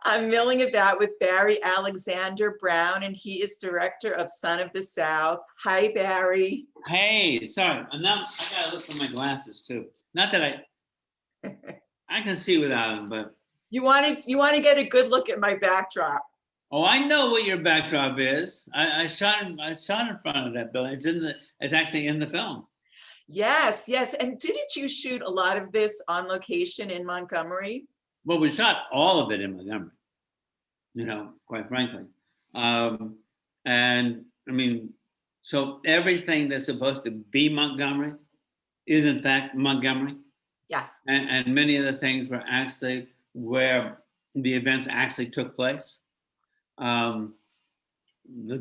I'm milling about with Barry Alexander Brown, and he is director of Son of the South. Hi, Barry. Hey, sorry. I gotta look for my glasses too. Not that I can see without them, but You want to get a good look at my backdrop. oh, I know what your backdrop is. I shot in front of that building. It's actually in the film. Yes, yes. And didn't you shoot a lot of this on location in Montgomery? Well, we shot all of it in Montgomery, quite frankly. And I mean, so everything that's supposed to be Montgomery is in fact Montgomery. Yeah. And many of the things were actually where the events actually took place. The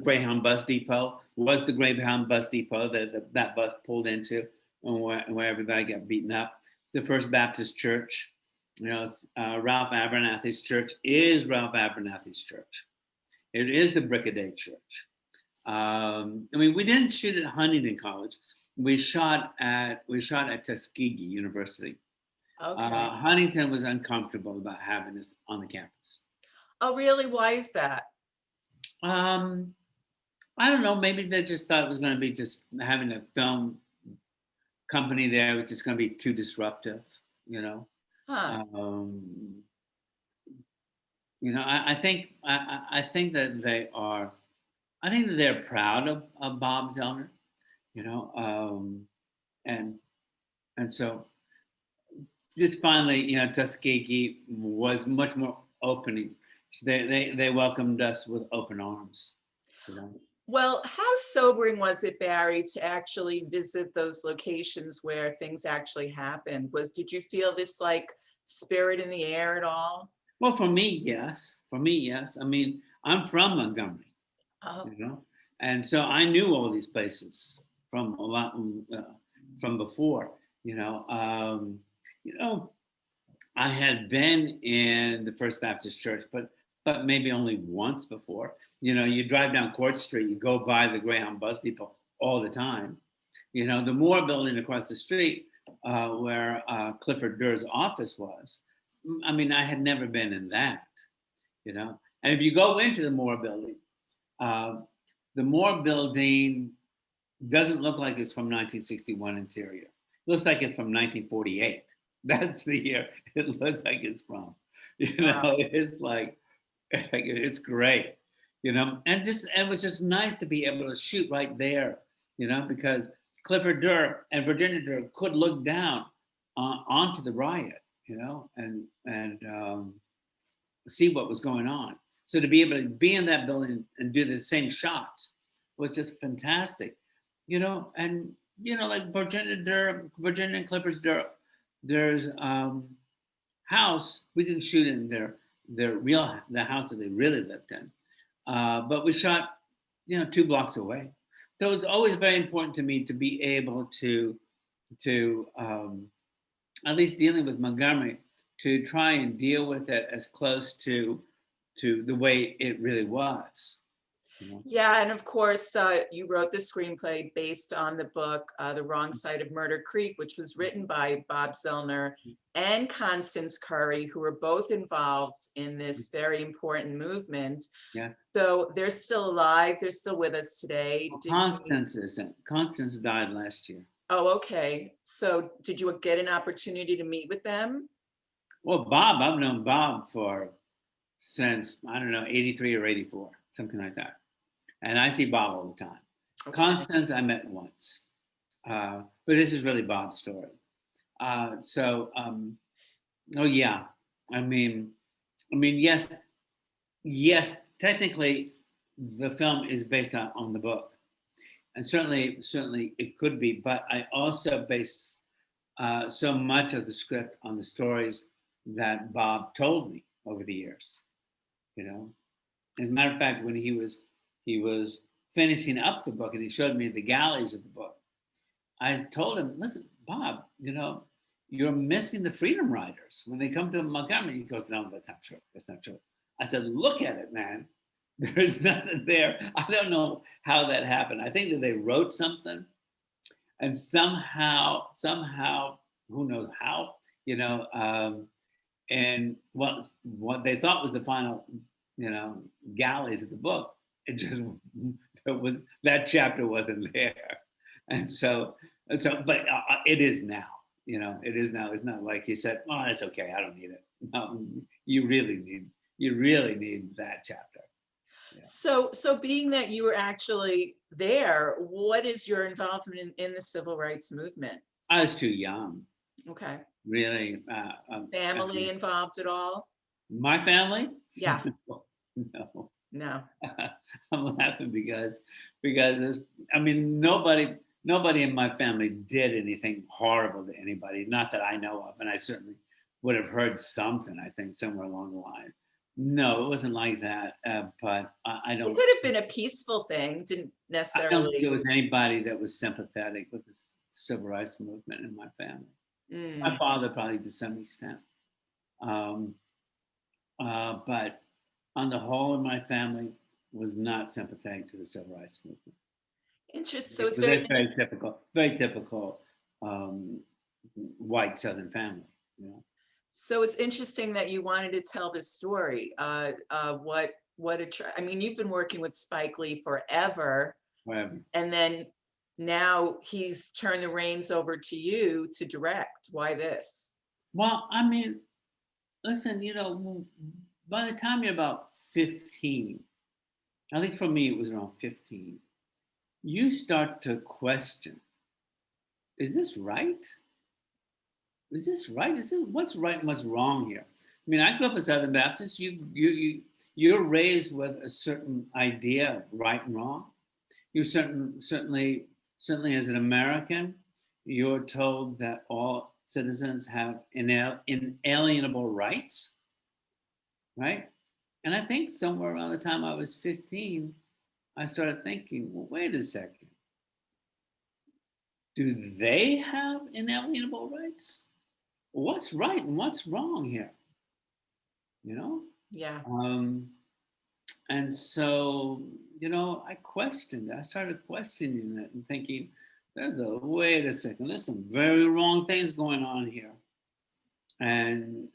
Greyhound bus depot was the Greyhound bus depot that bus pulled into, and where everybody got beaten up. The First Baptist Church, Ralph Abernathy's church is Ralph Abernathy's church. It is the Brick-a-Day Church. We didn't shoot at Huntington College. We shot at Tuskegee University. Okay. Huntington was uncomfortable about having this on the campus. Oh, really? Why is that? I don't know. Maybe they just thought it was going to be just having a film company there, which is going to be too disruptive. Huh. I think that they are. I think that they're proud of Bob Zellner. And so just finally, Tuskegee was much more opening. They welcomed us with open arms. Well, how sobering was it, Barry, to actually visit those locations where things actually happened? Did you feel this like spirit in the air at all? Well, for me, yes. I mean, I'm from Montgomery, Oh. And so I knew all these places from a lot from before. I had been in the First Baptist Church, but maybe only once before. You drive down Court Street, you go by the Greyhound bus depot all the time. The Moore building across the street, where Clifford Durr's office was. I mean, I had never been in that. And if you go into the Moore building doesn't look like it's from 1961 interior. It looks like it's from 1948. That's the year it looks like it's from. Wow. It's like it's great, and it was just nice to be able to shoot right there, because Clifford Durr and Virginia Durr could look down onto the riot, and see what was going on. So to be able to be in that building and do the same shots was just fantastic, and like Virginia and Clifford Durr's house, we didn't shoot in the house that they really lived in, but we shot 2 blocks away. So it's always very important to me to be able to at least dealing with Montgomery, to try and deal with it as close to the way it really was. Yeah, and of course, you wrote the screenplay based on the book, The Wrong Side of Murder Creek, which was written by Bob Zellner and Constance Curry, who were both involved in this very important movement. Yeah. So they're still alive. They're still with us today. Constance died last year. Oh, okay. So did you get an opportunity to meet with them? Well, Bob, I've known Bob since, I don't know, 83 or 84, something like that. And I see Bob all the time. Okay. Constance, I met once. But this is really Bob's story. Oh yeah. I mean, yes, technically the film is based on the book. And certainly it could be, but I also based so much of the script on the stories that Bob told me over the years. As a matter of fact, when he was finishing up the book and he showed me the galleys of the book, I told him, listen, Bob, you're missing the Freedom Riders when they come to Montgomery. He goes, no, that's not true. That's not true. I said, look at it, man. There's nothing there. I don't know how that happened. I think that they wrote something, and somehow, who knows how, and what they thought was the final, galleys of the book, it just it was that chapter wasn't there, and so, but it is now. It is now. It's not like he said, "Well, that's okay. I don't need it." No, you really need that chapter. Yeah. So being that you were actually there, what is your involvement in the civil rights movement? I was too young, Okay. really. I Family mean, involved at all? my family? Yeah. No. No. I'm laughing because there's, I mean, nobody in my family did anything horrible to anybody, not that I know of, and I certainly would have heard something, I think, somewhere along the line. No, it wasn't like that, but I It don't could have been a peaceful thing, didn't I don't think there necessarily. was anybody that was sympathetic with the civil rights movement in my family. My Mm. father probably to some extent, um, but on the whole, in my family was not sympathetic to the civil rights movement. Interesting. So it's But very that's very typical um, white Southern family. You know, So it's interesting that you wanted to tell this story. I mean, you've been working with Spike Lee forever, whatever. and then now he's turned the reins over to you to direct. Why this? Well, I mean, listen, by the time you're about 15, at least for me, it was around 15, you start to question, is this right? Is this right? Is this what's right and what's wrong here? I mean, I grew up a Southern Baptist. You're raised with a certain idea of right and wrong. You certainly as an American, you're told that all citizens have inalienable rights, right? And I think somewhere around the time I was 15, I started thinking, well, wait a second. Do they have inalienable rights? What's right and what's wrong here? You know? Yeah. And so, I started questioning it and thinking, wait a second, there's some very wrong things going on here. And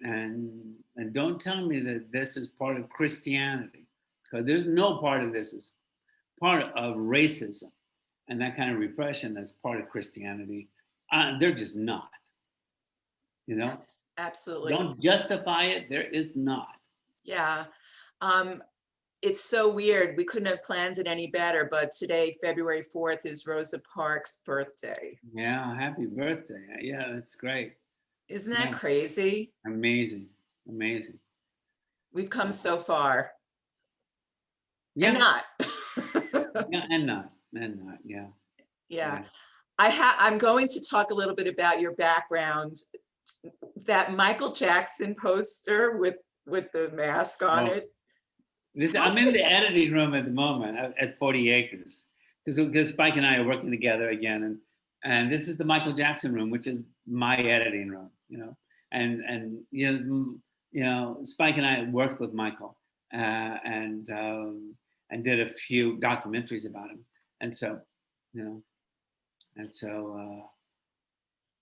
don't tell me that this is part of Christianity, because there's no part of this is part of racism and that kind of repression that's part of Christianity. They're just not, you know? Absolutely. Don't justify it. There is not. Yeah. Um, it's so weird. We couldn't have planned it any better, but today, February 4th, is Rosa Parks' birthday. Yeah, happy birthday. Yeah, that's great. Isn't that Yeah, crazy? amazing. Amazing. We've come so far. And Yeah, not. yeah, and not. Yeah. Yeah. Yeah. I'm going to talk a little bit about your background. That Michael Jackson poster with the mask on Oh, it. I'm in the editing room at the moment at 40 Acres because Spike and I are working together again, and this is the Michael Jackson room, which is my editing room, and Spike and I worked with Michael and did a few documentaries about him, and so you know, and so.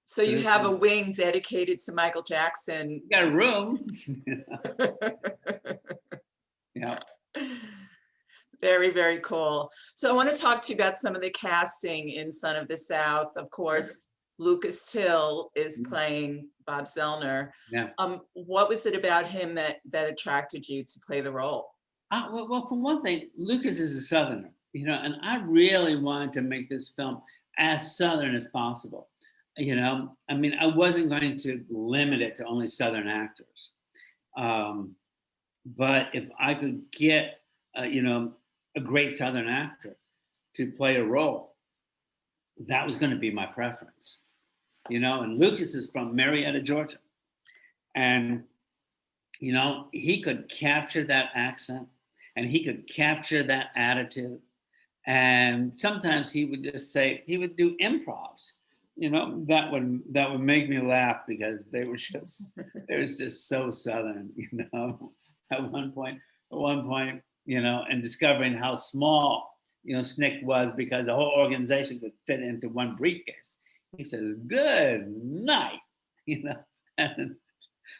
So you have a wing dedicated to Michael Jackson. Got a room. Yeah. Very, very cool. So I want to talk to you about some of the casting in Son of the South. Of course, Lucas Till is playing Bob Zellner. Yeah. What was it about him that attracted you to play the role? Well, for one thing, Lucas is a Southerner, and I really wanted to make this film as Southern as possible. I mean, I wasn't going to limit it to only Southern actors. But if I could get, a great Southern actor to play a role, that was going to be my preference. And Lucas is from Marietta, Georgia. And, he could capture that accent and he could capture that attitude. And sometimes he would just say, he would do improvs, that would make me laugh because they was just so Southern, at one point, and discovering how small, SNCC was because the whole organization could fit into one briefcase. He says, good night, and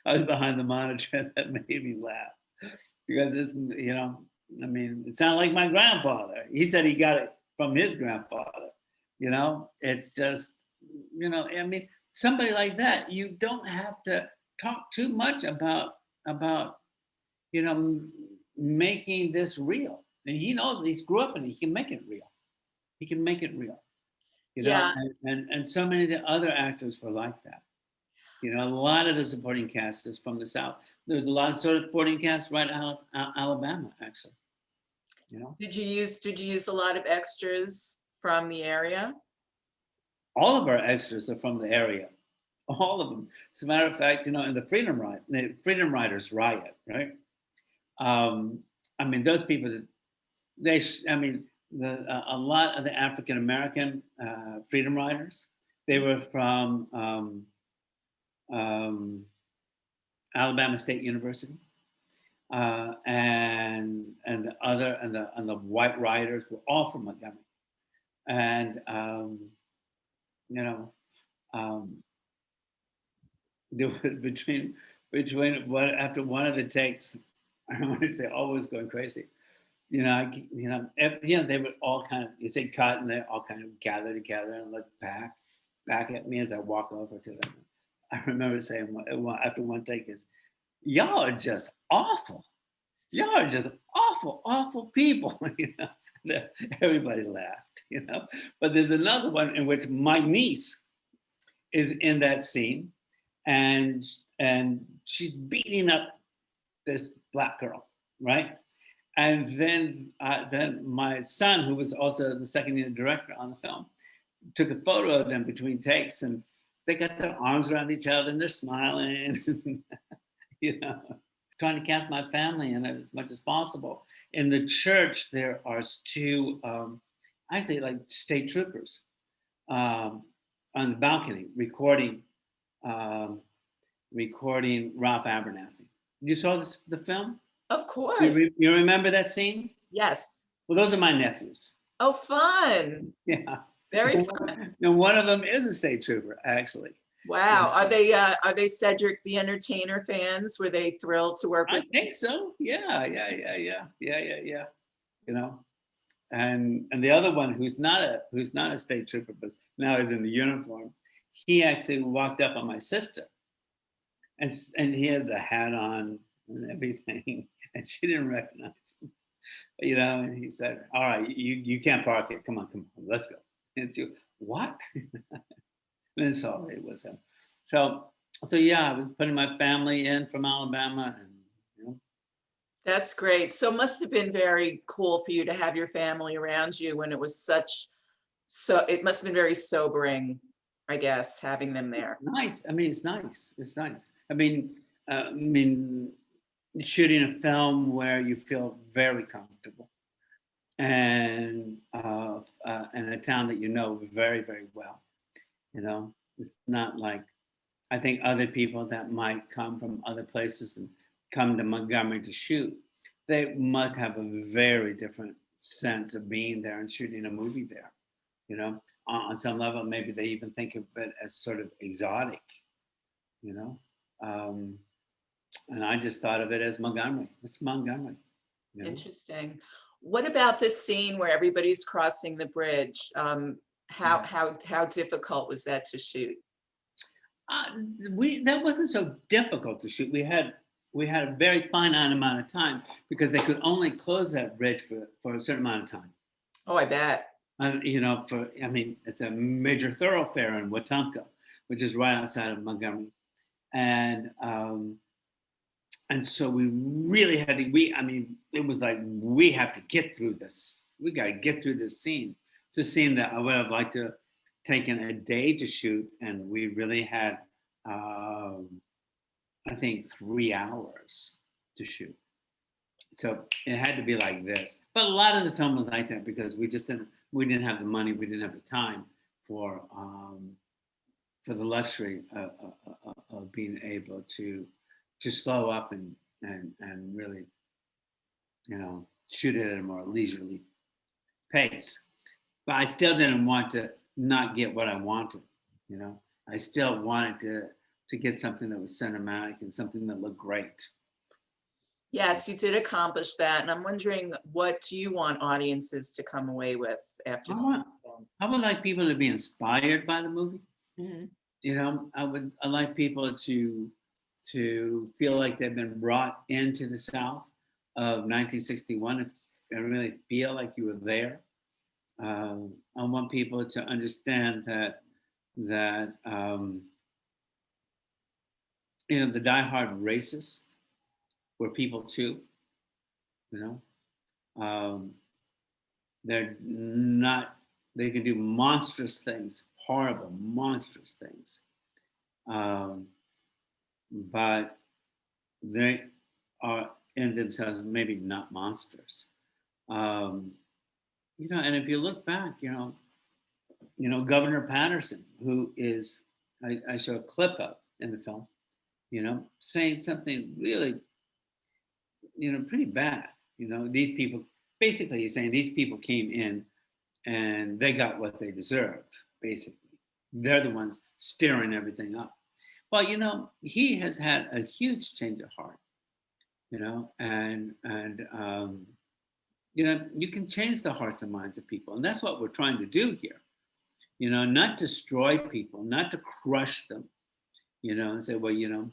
I was behind the monitor, and that made me laugh because it's, you know, I mean, it sounded like my grandfather. He said he got it from his grandfather. You know, it's just, you know, I mean, somebody like that, you don't have to talk too much about, you know, making this real. And he knows he's grew up in it. He can make it real. He can make it real. You know, Yeah. and so many of the other actors were like that. You know, a lot of the supporting cast is from the South. There's a lot of supporting cast right out of Alabama, actually. You know, Did you use a lot of extras from the area? all of our extras are from the area, all of them. As a matter of fact, you know, in the Freedom Riders riot, right? Um, I mean, those people, I mean, a lot of the African American Freedom Riders, they were from um, Alabama State University. And the other and the white riders were all from Montgomery, and you know, um, there was between what after one of the takes, I remember they always going crazy. You know, you know, they would all kind of, you say cut, and they all kind of gather together and look back at me as I walk over to them. I remember saying after one take is, "Y'all are just awful. Y'all are just awful, awful people." You know, everybody laughed. You know, but there's another one in which my niece is in that scene, and she's beating up this black girl, right? And then my son, who was also the second unit director on the film, took a photo of them between takes, and they got their arms around each other and they're smiling, you know, trying to cast my family in it as much as possible. In the church, there are two, I say like state troopers on the balcony um, recording Ralph Abernathy. You saw the film? Of course. You remember that scene? Yes. Well, those are my nephews. Oh, fun. Yeah. Very fun. And one of them is a state trooper, actually. Wow. Are they Cedric the Entertainer fans? Were they thrilled to work I with? think so. Yeah. You know, and the other one who's not a state trooper, but now is in the uniform. He actually walked up on my sister, and he had the hat on and everything, and she didn't recognize him. You know, and he said, "All right, you can't park it. Come on, let's go." And she, what? And so it was him. So yeah, I was putting my family in from Alabama, and you know, That's great. So it must have been very cool for you to have your family around you when it was so it must have been very sobering, I guess, having them there. nice. I mean, it's nice. It's nice. I mean, shooting a film where you feel very comfortable, and in a town that you know very, very well. You know, it's not like, I think other people that might come from other places and come to Montgomery to shoot, they must have a very different sense of being there and shooting a movie there. You know, on some level, maybe they even think of it as sort of exotic. You know, um, and I just thought of it as Montgomery. It's Montgomery. You know, Interesting. What about this scene where everybody's crossing the bridge? How difficult was that to shoot? uh, that wasn't so difficult to shoot. We had a very finite amount of time because they could only close that bridge for a certain amount of time. Oh, I bet. You know, I mean, it's a major thoroughfare in Wetumpka, which is right outside of Montgomery, and so we really had to. I mean, it was like we have to get through this. We got to get through this scene. It's a scene that I would have liked to taken a day to shoot, and we really had, I think, 3 hours to shoot. So it had to be like this. But a lot of the film was like that because we didn't have the money, we didn't have the time for the luxury of being able to slow up and really, you know, shoot it at a more leisurely pace. But I still didn't want to not get what I wanted. You know, I still wanted to get something that was cinematic and something that looked great. Yes, you did accomplish that. And I'm wondering, what do you want audiences to come away with after seeing I would like people to be inspired by the movie. it? You know, I like people to feel like they've been brought into the South of 1961 and really feel like you were there. I want people to understand that you know, the diehard racists were people too. You know, they're not. They can do monstrous things, horrible, monstrous things, but they are in themselves maybe not monsters. You know, and if you look back, you know, Governor Patterson, who is, I show a clip of in the film, you know, saying something really, you know, pretty bad. You know, these people, basically he's saying these people came in and they got what they deserved, basically. They're the ones stirring everything up. Well, you know, he has had a huge change of heart, you know, and you know, you can change the hearts and minds of people. And that's what we're trying to do here. You know, not destroy people, not to crush them, you know, and say, well, you know,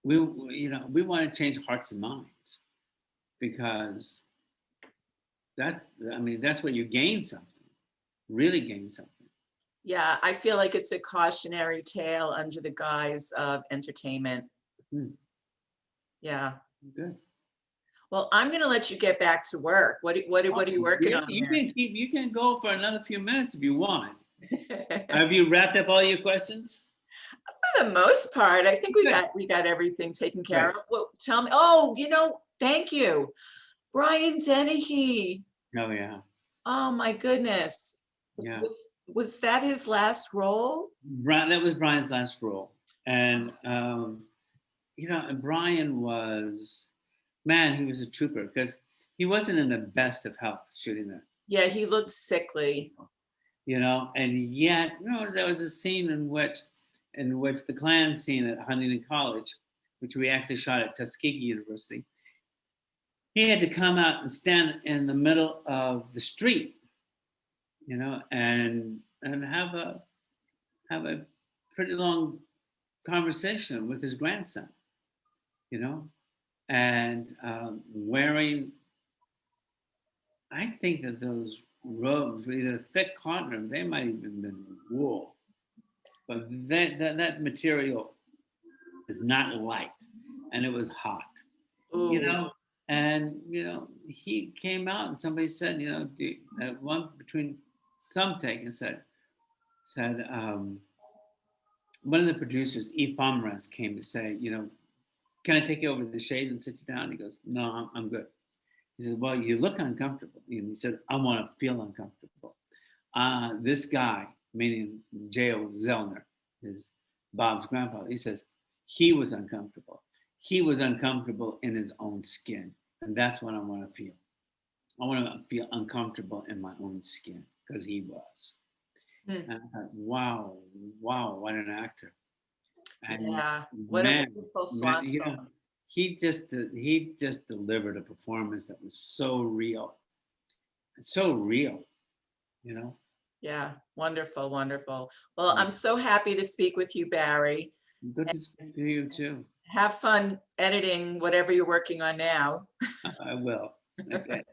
we want to change hearts and minds, because that's where you gain something, really gain something. Yeah, I feel like it's a cautionary tale under the guise of entertainment. Yeah. Good. Well, I'm going to let you get back to work. What are you working on You there? you can go for another few minutes if you want. Have you wrapped up all your questions? For the most part, I think we got everything taken care of. Well, tell me. Oh, you know, thank you, Brian Dennehy. Oh yeah. Oh my goodness. Yeah. Was that his last role? That was Brian's last role, and you know, and Brian was, man, he was a trooper, because he wasn't in the best of health shooting that. Yeah, he looked sickly. You know, and yet, you know, there was a scene in which the Klan scene at Huntington College, which we actually shot at Tuskegee University, he had to come out and stand in the middle of the street, you know, and have a pretty long conversation with his grandson, you know, and wearing, I think that those robes were either thick cotton or they might even been wool, but that material is not light, and it was hot. Ooh. You know, and you know, he came out and somebody said, you know, one between some take and said one of the producers, E. Pomeranz, came to say, you know, can I take you over to the shade and sit you down? He goes, no, I'm good. He said, well, you look uncomfortable. And he said, I want to feel uncomfortable. This guy, meaning J.O. Zellner, is Bob's grandfather, he says, he was uncomfortable. He was uncomfortable in his own skin. And that's what I want to feel. I want to feel uncomfortable in my own skin, because he was. And I thought, wow, what an actor. And yeah, what a wonderful swan you know, song. he just delivered a performance that was so real, you know. Yeah, wonderful, wonderful. Well, I'm so happy to speak with you, Barry. Good to speak to you too. Have fun editing whatever you're working on now. I will. Okay.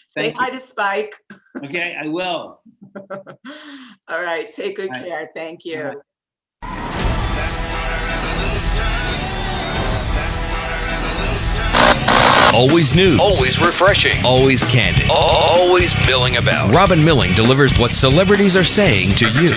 Say hi to Spike. Okay, I will. All right, take good care. Thank you. Always news. Always refreshing. Always candid. Always milling about. Robin Milling delivers what celebrities are saying to you.